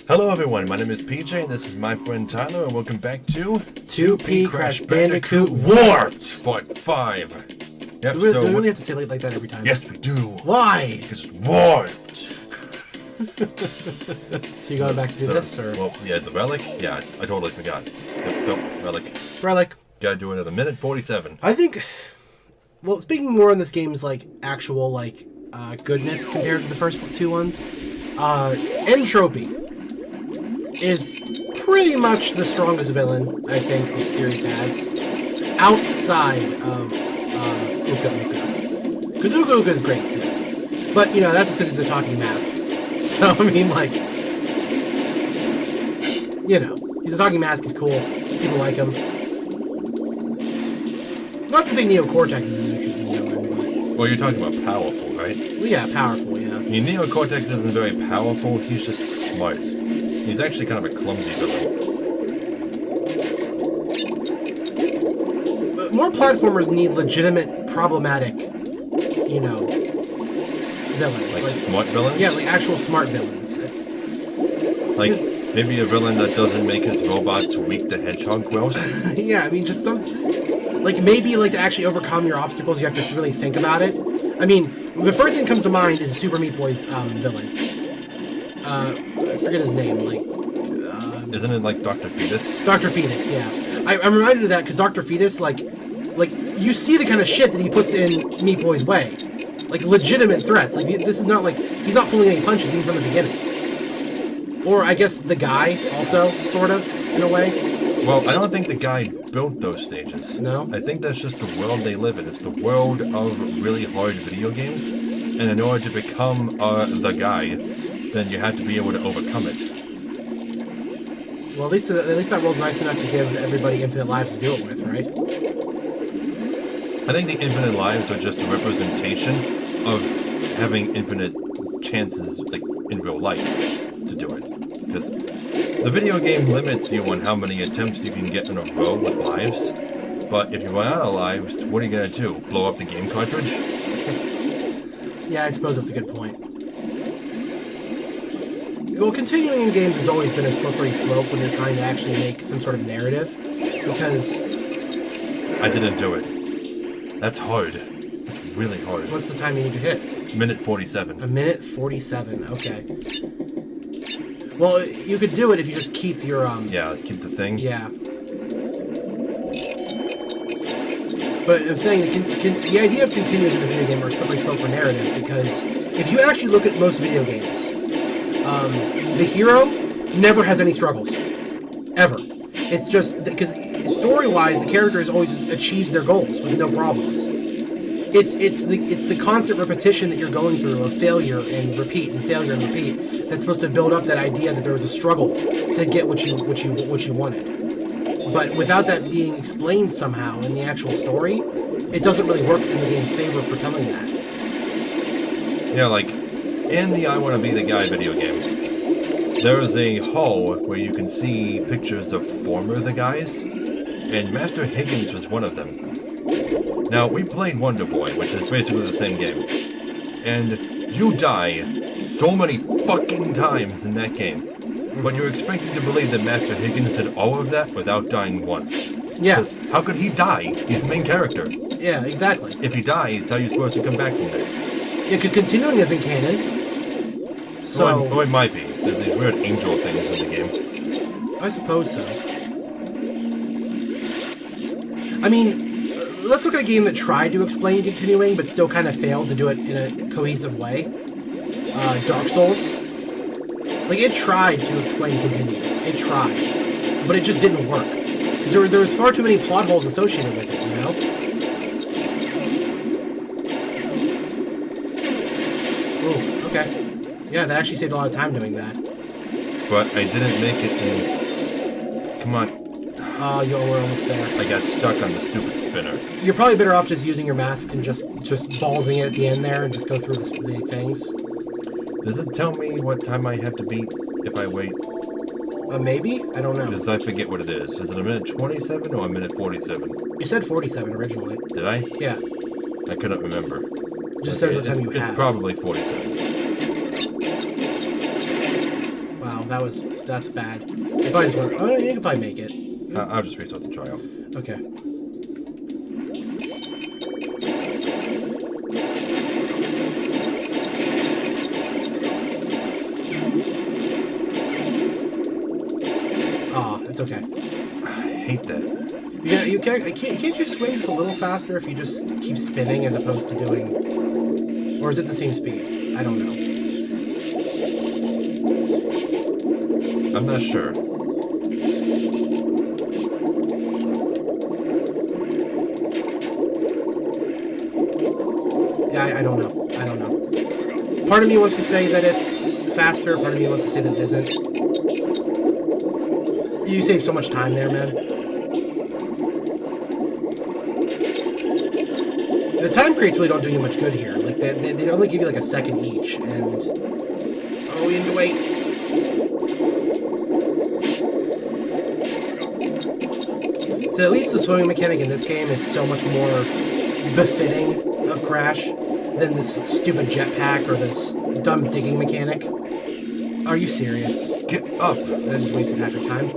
Hello everyone, my name is PJ and this is my friend Tyler and welcome back to 2P Crash Bandicoot Warped! Part 5. Yep, Do we really have to say it like that every time? Yes we do. Why? Because it's warped! So you going back to do this, or? Well, yeah, the relic? Yeah, I totally forgot. Yep, so, Relic. Gotta do another minute 47. I think, well, speaking more on this game's, actual, goodness compared to the first two ones, Entropy is pretty much the strongest villain, I think, the series has, outside of Uka Uka. Because Uka Uka is great, too. But, that's just because he's a talking mask. So, I mean, he's a talking mask, he's cool, people like him. Not to say Neocortex is an interesting villain, but... Well, you're talking about powerful, right? Well, yeah, powerful, yeah. I mean, Neocortex isn't very powerful, he's just smart. He's actually kind of a clumsy villain. But more platformers need legitimate, problematic, villains. Like smart villains? Yeah, like actual smart villains. Like, maybe a villain that doesn't make his robots weak to hedgehog quills? Yeah, I mean, just some... maybe, to actually overcome your obstacles, you have to really think about it. I mean, the first thing that comes to mind is Super Meat Boy's villain. I forget his name, Isn't it like Dr. Fetus? Dr. Fetus, yeah. I'm reminded of that because Dr. Fetus, you see the kind of shit that he puts in Meat Boy's way. Legitimate threats. This is not he's not pulling any punches even from the beginning. Or, I guess, the guy, also, sort of, in a way. Well, I don't think the guy built those stages. No? I think that's just the world they live in. It's the world of really hard video games. And in order to become the guy, then you have to be able to overcome it. Well, at least that world's nice enough to give everybody infinite lives to do it with, right? I think the infinite lives are just a representation of having infinite chances, in real life, to do it. Because the video game limits you on how many attempts you can get in a row with lives. But if you run out of lives, what are you going to do? Blow up the game cartridge? Yeah, I suppose that's a good point. Well, continuing in games has always been a slippery slope when you're trying to actually make some sort of narrative, because... I didn't do it. That's hard. That's really hard. What's the time you need to hit? Minute 47. A minute 47, okay. Well, you could do it if you just keep your, Yeah, keep the thing. Yeah. But I'm saying the idea of continues in a video game are a slippery slope for narrative, because if you actually look at most video games, the hero never has any struggles. Ever. It's just because story-wise, the characters always just achieves their goals with no problems. It's the constant repetition that you're going through of failure and repeat and failure and repeat that's supposed to build up that idea that there was a struggle to get what you wanted. But without that being explained somehow in the actual story, it doesn't really work in the game's favor for telling that. Yeah, in the I Want to Be the Guy video game, there is a hall where you can see pictures of former the guys, and Master Higgins was one of them. Now, we played Wonder Boy, which is basically the same game, and you die so many fucking times in that game, but you're expected to believe that Master Higgins did all of that without dying once. Yeah. How could he die? He's the main character. Yeah, exactly. If he dies, how are you supposed to come back from there? Yeah, because continuing isn't canon. So... Well, it might be. There's these weird angel things in the game. I suppose so. I mean, let's look at a game that tried to explain continuing, but still kind of failed to do it in a cohesive way. Dark Souls. It tried to explain continues. It tried. But it just didn't work. Because there was far too many plot holes associated with it, you know? Oh, okay. Yeah, that actually saved a lot of time doing that. But I didn't make it in... Come on. Oh, we're almost there. I got stuck on the stupid spinner. You're probably better off just using your masks and just ballsing it at the end there and just go through the things. Does it tell me what time I have to beat if I wait? Maybe? I don't know. Because I forget what it is. Is it a minute 27 or a minute 47? You said 47 originally. Did I? Yeah. I couldn't remember. It just says what time you have. It's probably 47. Wow, that's bad. I probably just want. Oh, no, you can probably make it. I'll just restart the trial. Okay. Ah, it's okay. I hate that. Yeah, you can't you swing just a little faster if you just keep spinning as opposed to doing, or is it the same speed? I don't know. I'm not sure. Yeah, I don't know. I don't know. Part of me wants to say that it's faster. Part of me wants to say that it isn't. You save so much time there, man. The time crates really don't do you much good here. Like they only give you like a second each, and oh, we need to wait. So at least the swimming mechanic in this game is so much more befitting of Crash than this stupid jetpack or this dumb digging mechanic. Are you serious? Get up! I just wasted half your time.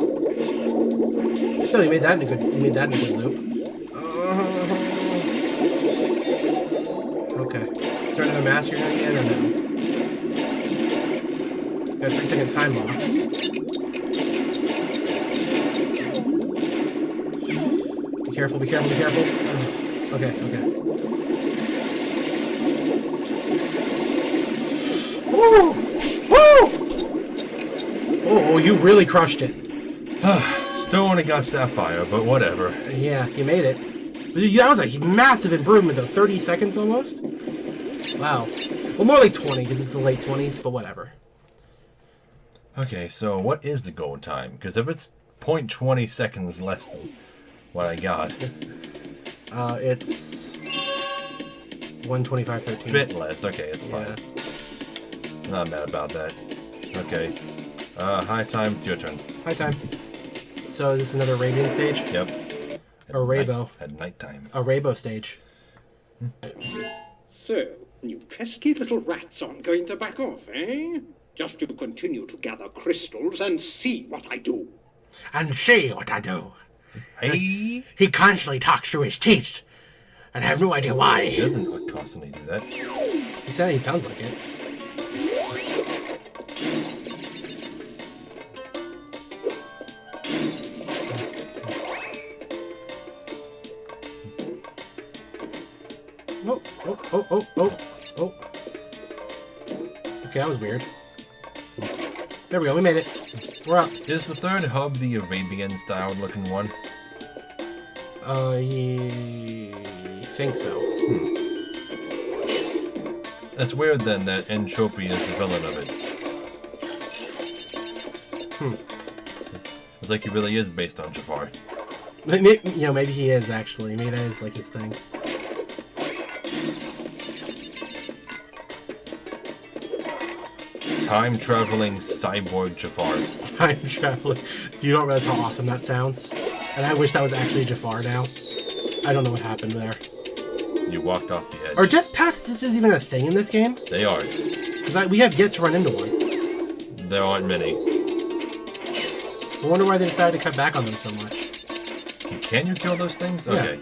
Still, you made that in a good loop. Okay. Is there another mask you're gonna get or no? Got a 3-second time box. Be careful, be careful, be careful. Oh, okay, okay. Woo! Woo! Oh, you really crushed it. Still only got Sapphire, but whatever. Yeah, you made it. That was a massive improvement, though. 30 seconds almost? Wow. Well, more like 20, because it's the late 20s, but whatever. Okay, so what is the goal time? Because if it's 0.20 seconds less than what I got... It's 1:25:13. Bit less. Okay, it's fine. Yeah. Not mad about that. Okay. High time, it's your turn. High time. So is this another Arabian stage? Yep. Or Rabo. At nighttime. A Rabo stage. So, you pesky little rats aren't going to back off, eh? Just to continue to gather crystals and see what I do. And see what I do. Hey! He constantly talks through his teeth. And I have no idea He why. doesn't constantly do that. He sounds like it. Oh. Okay, that was weird. There we go, we made it. We're up. Is the third hub the Arabian-style looking one? I think so. That's weird then that Entropy is the villain of it. It's like he really is based on Jafar. Maybe he is actually. Maybe that is like his thing. Time-traveling cyborg Jafar. Time traveling. You don't realize how awesome that sounds? And I wish that was actually Jafar now. I don't know what happened there. You walked off the edge. Are death paths just even a thing in this game? They are. Because we have yet to run into one. There aren't many. I wonder why they decided to cut back on them so much. Can you kill those things? Yeah. Okay.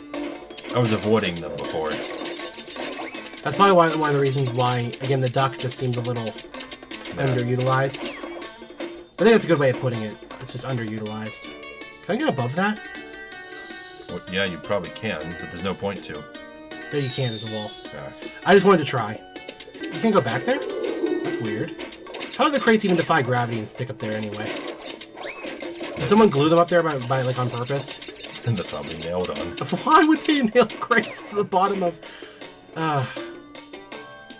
I was avoiding them before. That's probably one of the reasons why, again, the duck just seems a little underutilized. I think that's a good way of putting it. It's just underutilized. Can I get above that? Well, yeah, you probably can, but there's no point to. No, you can't as a wall. Yeah. I just wanted to try. You can't go back there? That's weird. How do the crates even defy gravity and stick up there anyway? Did someone glue them up there by like on purpose? And they're probably nailed on. Why would they nail crates to the bottom of... that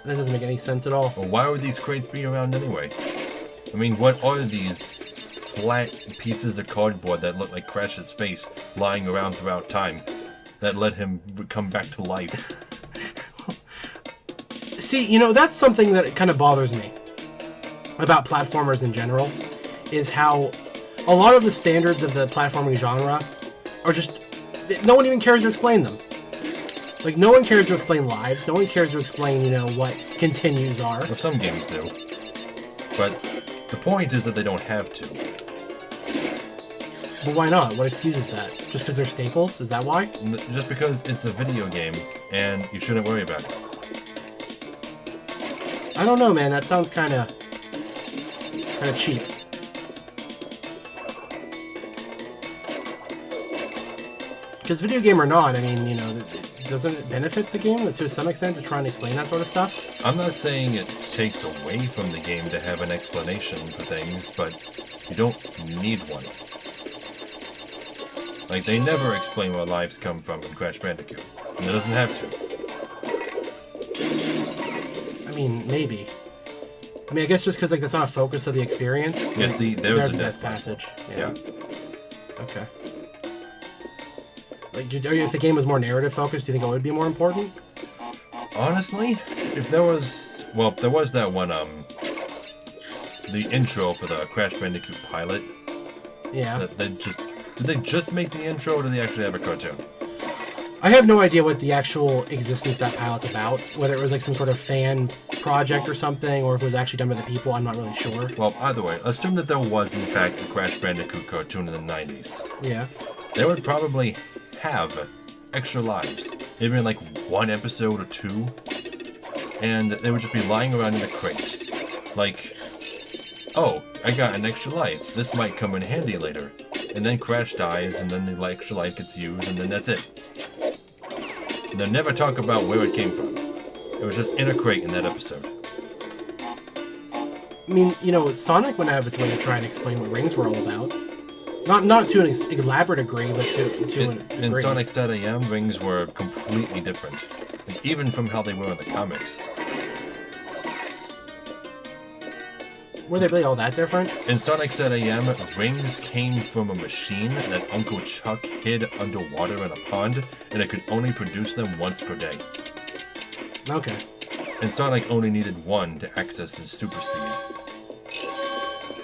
doesn't make any sense at all. Well, why would these crates be around anyway? I mean, what are these flat pieces of cardboard that look like Crash's face lying around throughout time that let him come back to life? See, that's something that kind of bothers me about platformers in general, is how a lot of the standards of the platforming genre are just... no one even cares to explain them. Like, no one cares to explain lives, no one cares to explain, what continues are. Well, some games do. But The point is that they don't have to. But why not? What excuses that? Just because they're staples? Is that why? Just because it's a video game, and you shouldn't worry about it. I don't know, man. That sounds kind of cheap. Because video game or not, I mean, you know, doesn't it benefit the game to some extent to try and explain that sort of stuff? I'm not saying it takes away from the game to have an explanation for things, but you don't need one. Like, they never explain where lives come from in Crash Bandicoot, and it doesn't have to. I mean, maybe. I mean, I guess just because like that's not a focus of the experience. Yeah, see, there's a death passage. Yeah. Okay. Like, if the game was more narrative focused, do you think it would be more important? Honestly, if there was... Well, there was that one, the intro for the Crash Bandicoot pilot. Yeah. Did they just make the intro, or did they actually have a cartoon? I have no idea what the actual existence of that pilot's about. Whether it was like some sort of fan project or something, or if it was actually done by the people, I'm not really sure. Well, either way, assume that there was, in fact, a Crash Bandicoot cartoon in the 90s. Yeah. They would probably have extra lives. Maybe in like one episode or two. And they would just be lying around in a crate. Like, oh, I got an extra life. This might come in handy later. And then Crash dies, and then the extra life gets used, and then that's it. And they'll never talk about where it came from. It was just in a crate in that episode. I mean, you know, Sonic went out of its way to try and explain what rings were all about. Not to an elaborate degree, but to an degree. In Sonic ZAM, rings were completely different. Like, even from how they were in the comics. Were they really all that different? In Sonic ZAM, rings came from a machine that Uncle Chuck hid underwater in a pond, and it could only produce them once per day. Okay. And Sonic only needed one to access his super speed.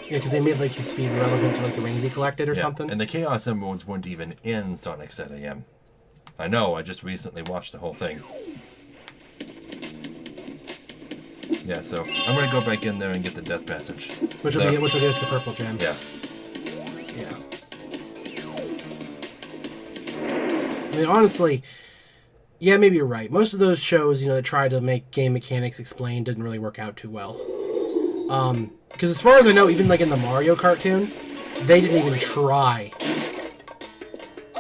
Yeah, because they made like his speed relevant to like the rings he collected or Yeah, something. and the Chaos Emeralds weren't even in Sonic ZAM. I know, I just recently watched the whole thing. Yeah, so I'm gonna go back in there and get the death passage. Which will give us the purple gem. Yeah. Yeah. I mean, honestly, yeah, maybe you're right. Most of those shows, you know, that tried to make game mechanics explained didn't really work out too well. Because as far as I know, even like in the Mario cartoon, they didn't even try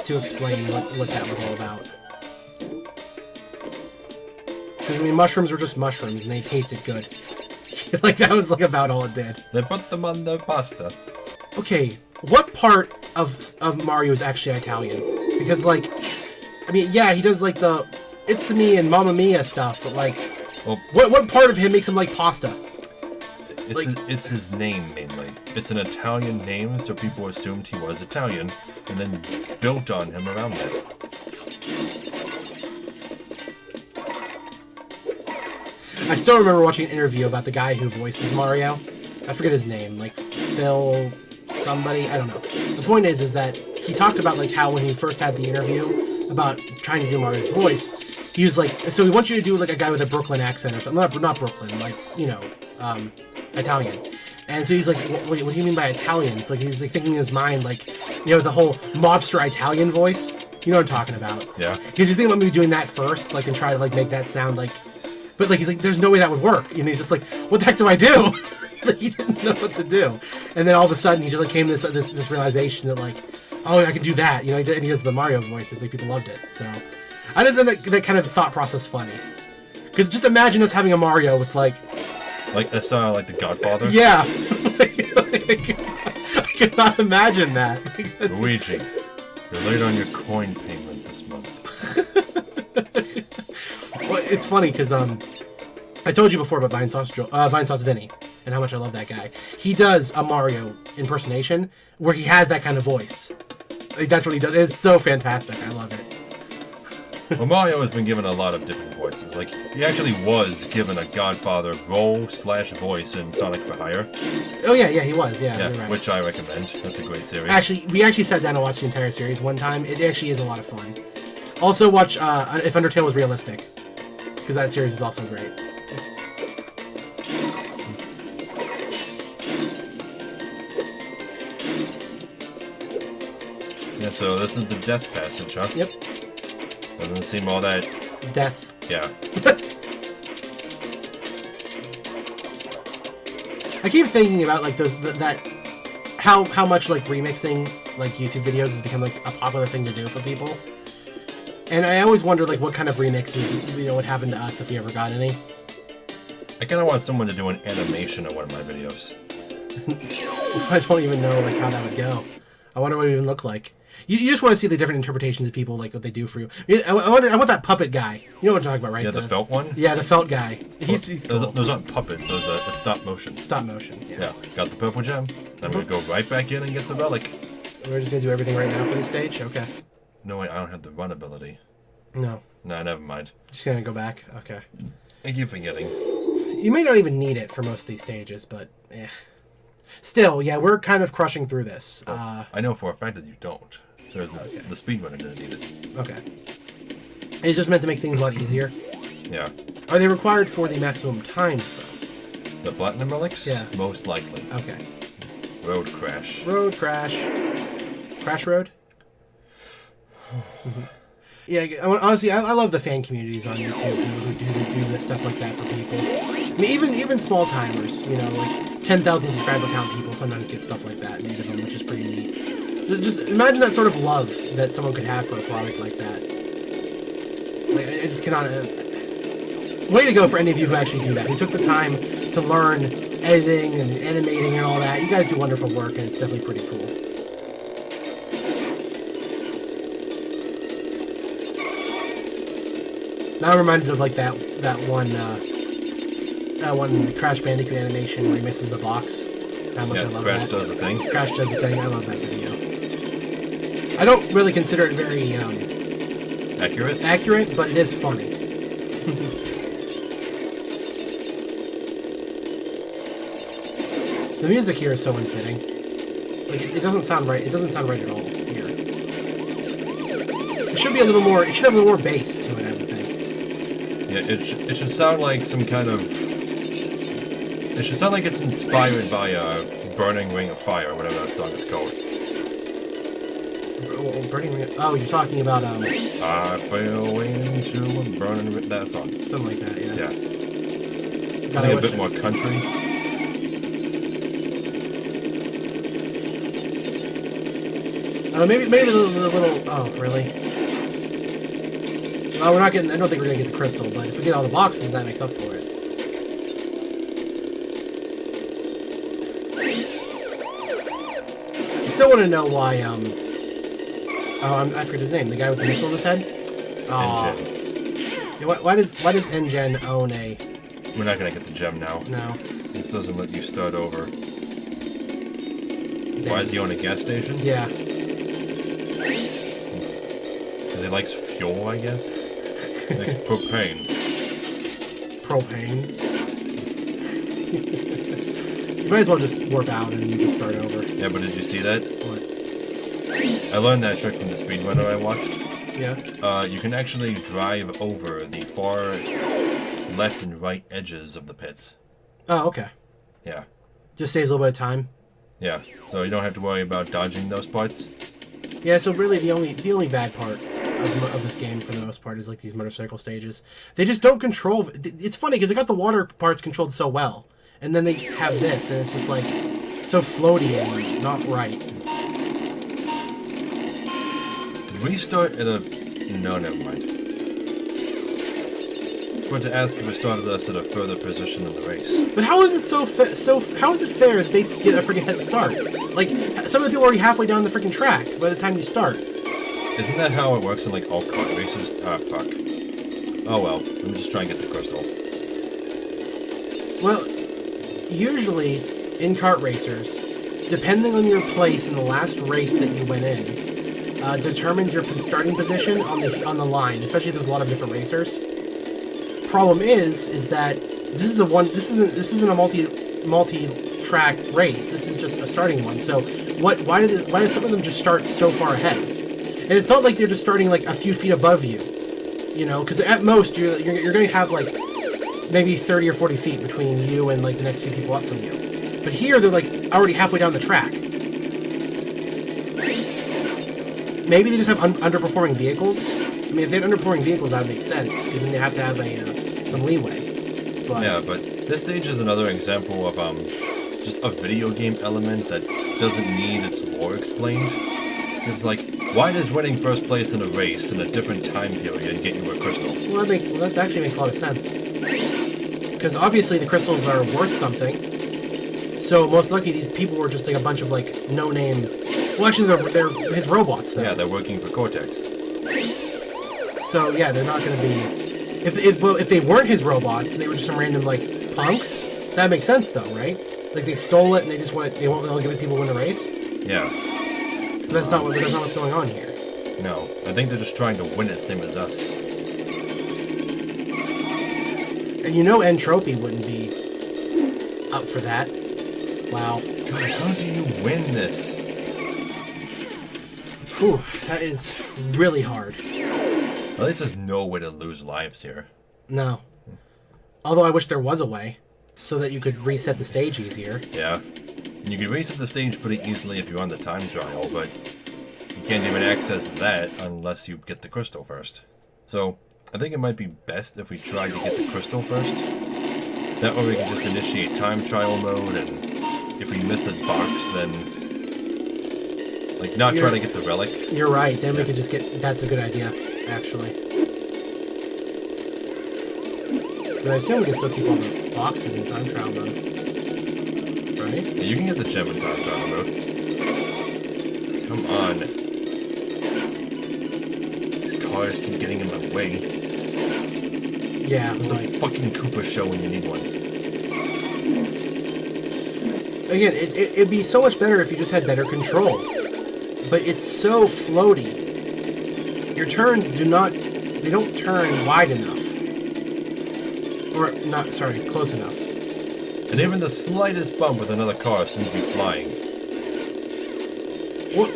to explain what that was all about. Because, I mean, mushrooms were just mushrooms, and they tasted good. Like, that was, like, about all it did. They put them on the pasta. Okay, what part of Mario is actually Italian? Because, like, I mean, yeah, he does, like, the It's Me and Mamma Mia stuff, but, like, well, what part of him makes him like pasta? It's his name, mainly. It's an Italian name, so people assumed he was Italian, and then built on him around that. I still remember watching an interview about the guy who voices Mario. I forget his name, like Phil somebody, I don't know. The point is that he talked about like how when he first had the interview about trying to do Mario's voice, he was like, so he wants you to do like a guy with a Brooklyn accent or something. Not Brooklyn, like, you know, Italian. And so he's like, what do you mean by Italian? It's like he's like thinking in his mind, like, you know, the whole mobster Italian voice. You know what I'm talking about? Yeah. Because he's thinking about maybe doing that first, like, and try to like make that sound like. But like he's like, there's no way that would work. And he's just like, what the heck do I do? Like, he didn't know what to do. And then all of a sudden he just like came to this realization that like, oh, I can do that. You know, and he does the Mario voices. Like people loved it. So I just think that kind of thought process funny. Because just imagine us having a Mario with like a style like The Godfather. Yeah. I cannot imagine that. Luigi, you're late on your coin payment this month. Well, it's funny because I told you before about Vinesauce Vinny and how much I love that guy. He does a Mario impersonation where he has that kind of voice. Like, that's what he does. It's so fantastic. I love it. Well, Mario has been given a lot of different voices. Like, he actually was given a Godfather role/voice in Sonic for Hire. Oh, yeah, he was. Yeah, Yeah, you're right. which I recommend. That's a great series. Actually, we actually sat down and watched the entire series one time. It actually is a lot of fun. Also, watch If Undertale Was Realistic, because that series is also great. Yeah, so this is the death passage, huh? Yep. Doesn't seem all that... Death. Yeah. I keep thinking about like how much like remixing like YouTube videos has become like a popular thing to do for people. And I always wonder like what kind of remixes would happen to us if we ever got any. I kind of want someone to do an animation of one of my videos. I don't even know like how that would go. I wonder what it would even look like. You just want to see the different interpretations of people, like what they do for you. I want that puppet guy. You know what I'm talking about, right? Yeah, the felt one? Yeah, the felt guy. He's cool. Those aren't puppets, those are stop motion. Stop motion, yeah. Got the purple gem. Then we're going to go right back in and get the relic. We're just going to do everything right now for this stage? Okay. No, wait, I don't have the run ability. No. No, never mind. Just going to go back? Okay. I keep forgetting. You may not even need it for most of these stages, but eh. Still, yeah, we're kind of crushing through this. I know for a fact that you don't. There's the speedrunner didn't need it. Okay. It's just meant to make things a lot easier. Yeah. Are they required for the maximum times, though? The platinum relics? Yeah. Most likely. Okay. Road crash. Road crash. Crash road? Yeah, honestly, I love the fan communities on YouTube who do this stuff like that for people. I mean, even small timers, you know, like 10,000 subscriber count people sometimes get stuff like that made of them, which is pretty neat. Just imagine that sort of love that someone could have for a product like that. Like, I just cannot... way to go for any of you who actually do that, who took the time to learn editing and animating and all that. You guys do wonderful work, and it's definitely pretty cool. Now I'm reminded of like that one Crash Bandicoot animation where he misses the box. How much I love Crash that. does the thing. Crash does the thing. I love that video. I don't really consider it very accurate, but it is funny. The music here is so unfitting. Like it doesn't sound right. It doesn't sound right at all here. It should be a little more. It should have a little more bass to it, I would think. Yeah, it should sound like some kind of... It should sound like it's inspired by Burning Ring of Fire, whatever that song is called. Burning Ring... Oh, you're talking about... I fell into a burning ring... That song. Something like that, yeah. Yeah. I think a bit more country. Maybe a little... Oh, really? Well, we're not getting... I don't think we're going to get the crystal, but if we get all the boxes, that makes up for it. I still want to know why, Oh, I forget his name. The guy with the missile in his head? Oh. Yeah, why does NGen own a... We're not going to get the gem now. No. This doesn't let you start over. Why is he on a gas station? Yeah. Because he likes fuel, I guess? He likes propane. Propane. You might as well just warp out and just start over. Yeah, but did you see that? What? I learned that trick from the speedrunner I watched. Yeah? You can actually drive over the far left and right edges of the pits. Oh, okay. Yeah. Just saves a little bit of time. Yeah, so you don't have to worry about dodging those parts. Yeah, so really the only bad part of this game for the most part is like these motorcycle stages. They just don't control... It's funny because they got the water parts controlled so well. And then they have this, and it's just like so floaty and not right. Did we start at a... No, never mind. I was going to ask if we started us at a further position in the race. But how is it how is it fair that they get a freaking head start? Like, some of the people are already halfway down the freaking track by the time you start. Isn't that how it works in like all kart races? Ah, fuck. Oh well, let me just try and get the crystal. Well, usually in kart racers, depending on your place in the last race that you went in, determines your starting position on the line, especially if there's a lot of different racers. Problem is that this isn't a multi-track race. This is just a starting one. So why do some of them just start so far ahead? And it's not like they're just starting like a few feet above you, you know, because at most you're going to have like maybe 30 or 40 feet between you and like the next few people up from you. But here they're like already halfway down the track. maybe they just have underperforming vehicles. I mean, if they had underperforming vehicles, that would make sense, because then they have to have some leeway. But, yeah, but this stage is another example of just a video game element that doesn't need its lore explained. It's like, why does winning first place in a race in a different time period get you a crystal? Well, that actually makes a lot of sense. Because obviously the crystals are worth something. So most likely these people were just like a bunch of like no-name... Well, actually they're his robots, though. Yeah, they're working for Cortex. So yeah, they're not going to be... If they weren't his robots and they were just some random like punks, that makes sense though, right? Like they stole it and they won't let people win the race? Yeah. But that's not what's going on here. No, I think they're just trying to win it same as us. And you know Entropy wouldn't be up for that. Wow. God, how do you win this? Whew, that is really hard. At least there's no way to lose lives here. No. Although I wish there was a way, so that you could reset the stage easier. Yeah. And you can reset the stage pretty easily if you're on the time trial, but you can't even access that unless you get the crystal first. So, I think it might be best if we try to get the crystal first. That way we can just initiate time trial mode, and if we miss a box, then... Like, not try to get the relic. You're right, then we could just get... That's a good idea, actually. But I assume we can still keep all the boxes in time trial mode. Right? Yeah, you can get the gem in time trial mode. Come on. These cars keep getting in my way. Yeah, It's like fucking Koopa show when you need one. again, it'd be so much better if you just had better control. But it's so floaty. Your turns they don't turn wide enough. Or, not, sorry, close enough. And even the slightest bump with another car sends you flying. Well,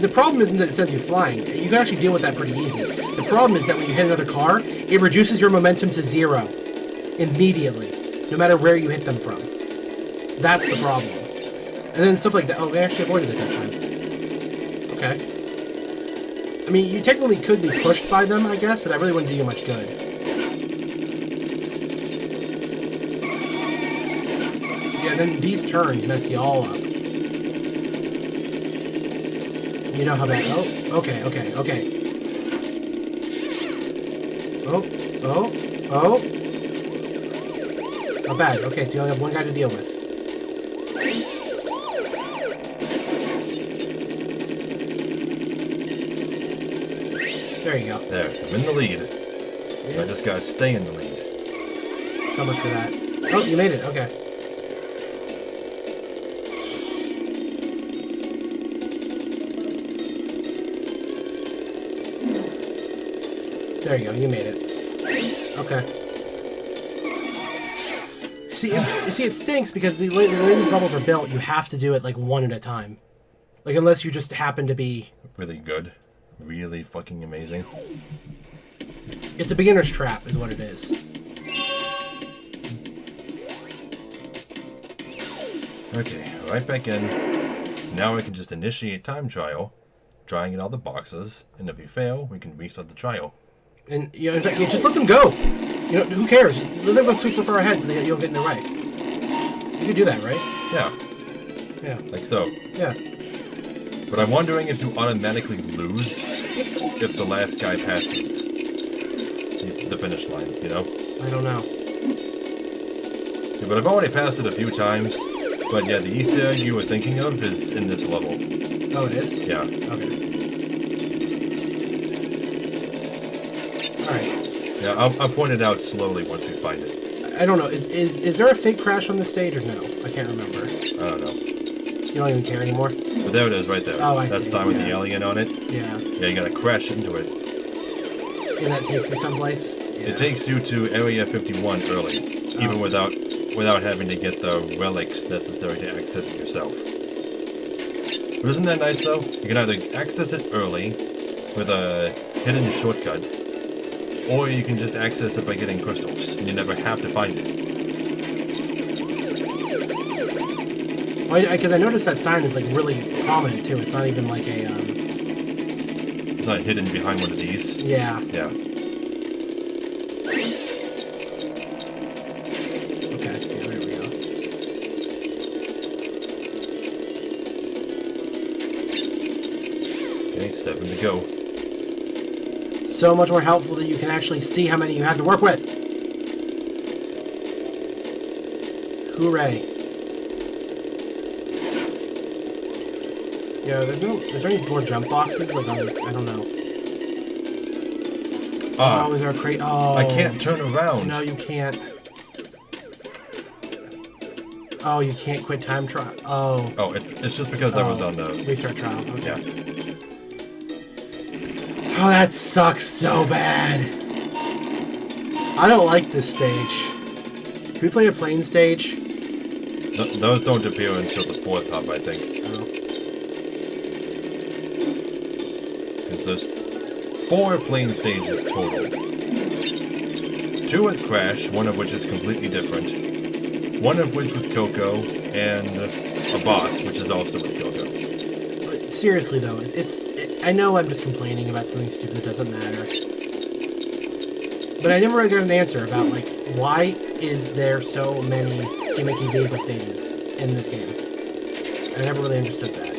the problem isn't that it sends you flying. You can actually deal with that pretty easy. The problem is that when you hit another car, it reduces your momentum to 0 immediately, no matter where you hit them from. That's the problem. And then stuff like that. Oh, they actually avoided it that time. Okay. I mean, you technically could be pushed by them, I guess, but that really wouldn't do you much good. Yeah, then these turns mess you all up. You know how bad... Oh, okay. Oh. Not bad. Okay, so you only have one guy to deal with. There you go. There, I'm in the lead. Yeah. I just gotta stay in the lead. So much for that. Oh, you made it. Okay. There you go. You made it. Okay. See, it stinks because the way these levels are built, you have to do it like one at a time. Like, unless you just happen to be... Really good. Really fucking amazing. It's a beginner's trap, is what it is. Okay, right back in. Now we can just initiate time trial, try and get all the boxes, and if we fail, we can restart the trial. And, you know, in fact, just let them go. You know, who cares? Let them go super far ahead so that you'll get in their way. You can do that, right? Yeah. Yeah. Like so. Yeah. But I'm wondering if you automatically lose if the last guy passes the finish line, you know? I don't know. Yeah, but I've already passed it a few times. But yeah, the Easter egg you were thinking of is in this level. Oh, it is? Yeah. Okay. Alright. Yeah, I'll point it out slowly once we find it. I don't know. Is there a fake crash on the stage or no? I can't remember. I don't know. You don't even care anymore? But there it is right there. Oh, I That see. sign with the Yeah. alien on it. Yeah. Yeah, you gotta crash into it. And that takes you someplace? Yeah. It takes you to Area 51 early, even without having to get the relics necessary to access it yourself. But isn't that nice though? You can either access it early with a hidden shortcut, or you can just access it by getting crystals, and you never have to find it. Because I noticed that sign is like really prominent too. It's not even like a It's not hidden behind one of these. Yeah. Yeah. Okay, yeah, there we go. Okay, 7 to go. So much more helpful that you can actually see how many you have to work with. Hooray. Yeah, is there any more jump boxes? Like, I don't know. Oh, is there a crate? Oh. I can't turn around. No, you can't. Oh, you can't quit time trial. Oh. Oh, it's just because I was on the... Restart trial. Okay. Yeah. Oh, that sucks so bad. I don't like this stage. Can we play a plane stage? Those don't appear until the 4th hub, I think. Oh. Because there's 4 plane stages total. 2 with Crash, one of which is completely different. One of which with Coco, and a boss, which is also with Coco. But seriously though, I know I'm just complaining about something stupid that doesn't matter. But I never really got an answer about, like, why is there so many gimmicky vehicle stages in this game? I never really understood that.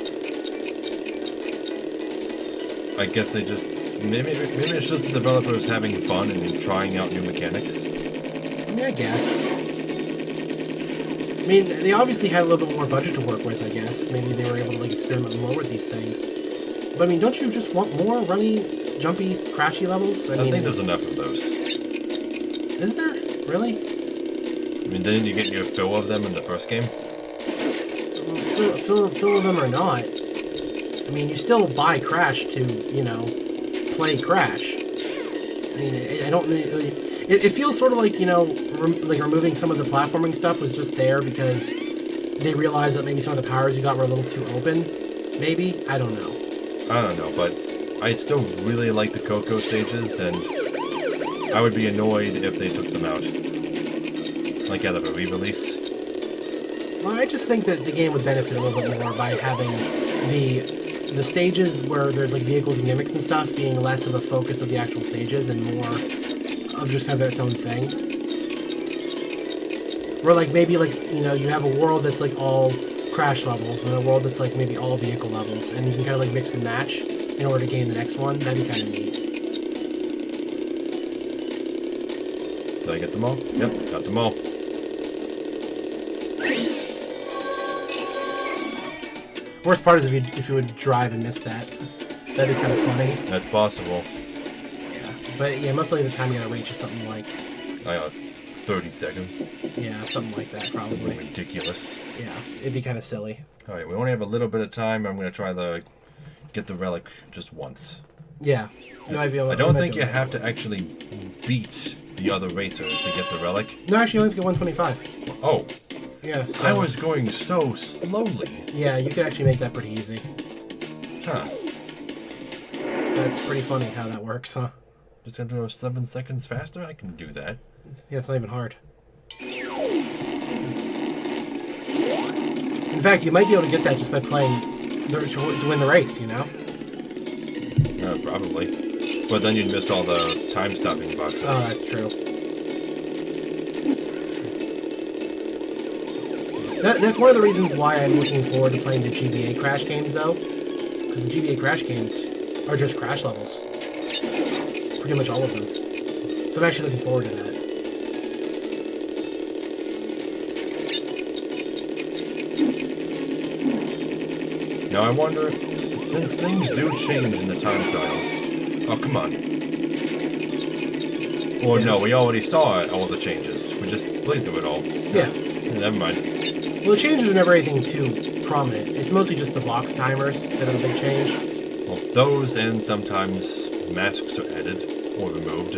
I guess they just... Maybe it's just the developers having fun and trying out new mechanics. I mean, I guess. I mean, they obviously had a little bit more budget to work with, I guess. Maybe they were able to, like, experiment more with these things. But, I mean, don't you just want more runny, jumpy, crashy levels? I think there's enough of those. Is there? Really? I mean, didn't you get your fill of them in the first game? Fill of them or not. I mean, you still buy Crash to, you know, play Crash. I mean, I don't really... It feels sort of like, you know, like removing some of the platforming stuff was just there because they realized that maybe some of the powers you got were a little too open. Maybe? I don't know. I don't know, but I still really like the Coco stages, and I would be annoyed if they took them out. Like out of a re-release. Well, I just think that the game would benefit a little bit more by having the stages where there's like vehicles and gimmicks and stuff being less of a focus of the actual stages and more of just kind of its own thing. Where like maybe like, you know, you have a world that's like all Crash levels and a world that's like maybe all vehicle levels, and you can kind of like mix and match in order to gain the next one. That'd be kind of neat. Did I get them all? Yep, got them all. Worst part is if you would drive and miss that. That'd be kind of funny. That's possible. Yeah, but yeah, most of the time you gotta reach is something like 30 seconds. Yeah, something like that probably. Ridiculous. Yeah, it'd be kind of silly. Alright, we only have a little bit of time. I'm going to try get the relic just once. Yeah. You might be able I don't think you have to actually beat the other racers to get the relic. No, actually you only have to get 125. Oh. Yeah, so... I was going so slowly. Yeah, you could actually make that pretty easy. Huh. That's pretty funny how that works, huh? Just have to go 7 seconds faster? I can do that. Yeah, it's not even hard. In fact, you might be able to get that just by playing to win the race, you know? Probably. But then you'd miss all the time-stopping boxes. Oh, that's true. That's one of the reasons why I'm looking forward to playing the GBA Crash games, though. Because the GBA Crash games are just Crash levels. Pretty much all of them. So I'm actually looking forward to that. Now I wonder, since things do change in the time trials... Oh, come on. Or no, we already saw all the changes. We just played through it all. Yeah. Never mind. Well, the changes are never anything too prominent. It's mostly just the box timers that are the big change. Well, those and sometimes masks are added or removed.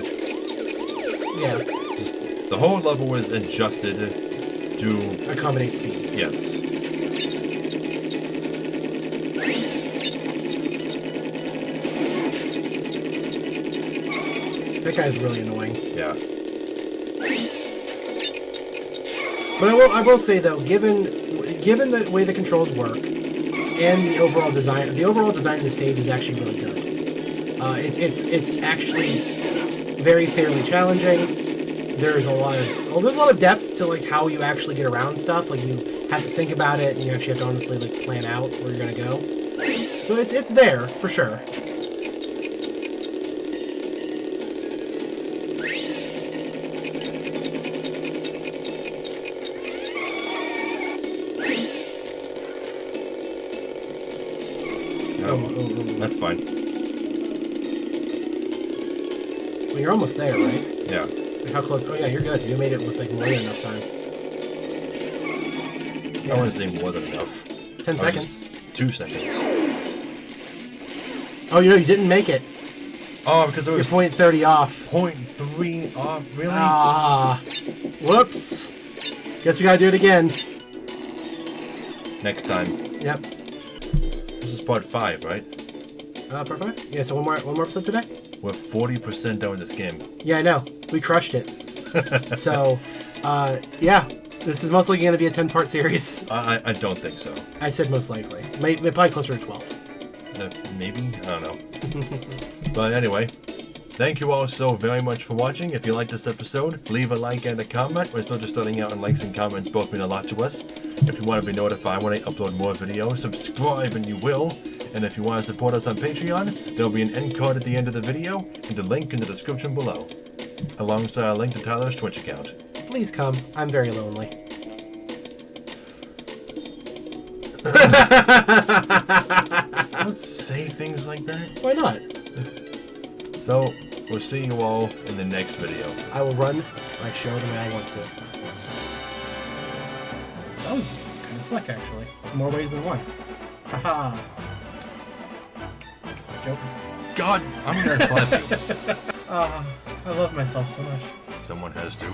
Yeah. Just, the whole level is adjusted to... accommodate speed. Yes. That guy's really annoying. Yeah. But I will say though, given the way the controls work and the overall design of the stage is actually really good. It's actually very fairly challenging. There's a lot of depth to like how you actually get around stuff. Like you have to think about it, and you actually have to honestly like plan out where you're gonna go. So it's there for sure. That's fine. Well, you're almost there, right? Yeah. Like how close? Oh yeah, you're good. You made it with like more than enough time. I want to say more than enough. 10 seconds. 2 seconds. Oh, you didn't make it. Oh, because it You're was 0.30 off. 0.3 off. Really? Ah, whoops. Guess we gotta do it again. Next time. Yep. This is part 5, right? Part 5? Yeah. So one more episode today. We're 40% done with this game. Yeah, I know. We crushed it. So, yeah. This is most likely going to be a 10-part series. I don't think so. I said most likely. Maybe probably closer to 12. Maybe? I don't know. But anyway, thank you all so very much for watching. If you liked this episode, leave a like and a comment. We're still just starting out, and likes and comments both mean a lot to us. If you want to be notified when I upload more videos, subscribe and you will. And if you want to support us on Patreon, there'll be an end card at the end of the video and a link in the description below, alongside a link to Tyler's Twitch account. Please come. I'm very lonely. Don't say things like that. Why not? So, we'll see you all in the next video. I will run my show the way I want to. That was kind of slick, actually. More ways than one. Haha. Joke. God, I'm gonna slap you. I love myself so much. Someone has to.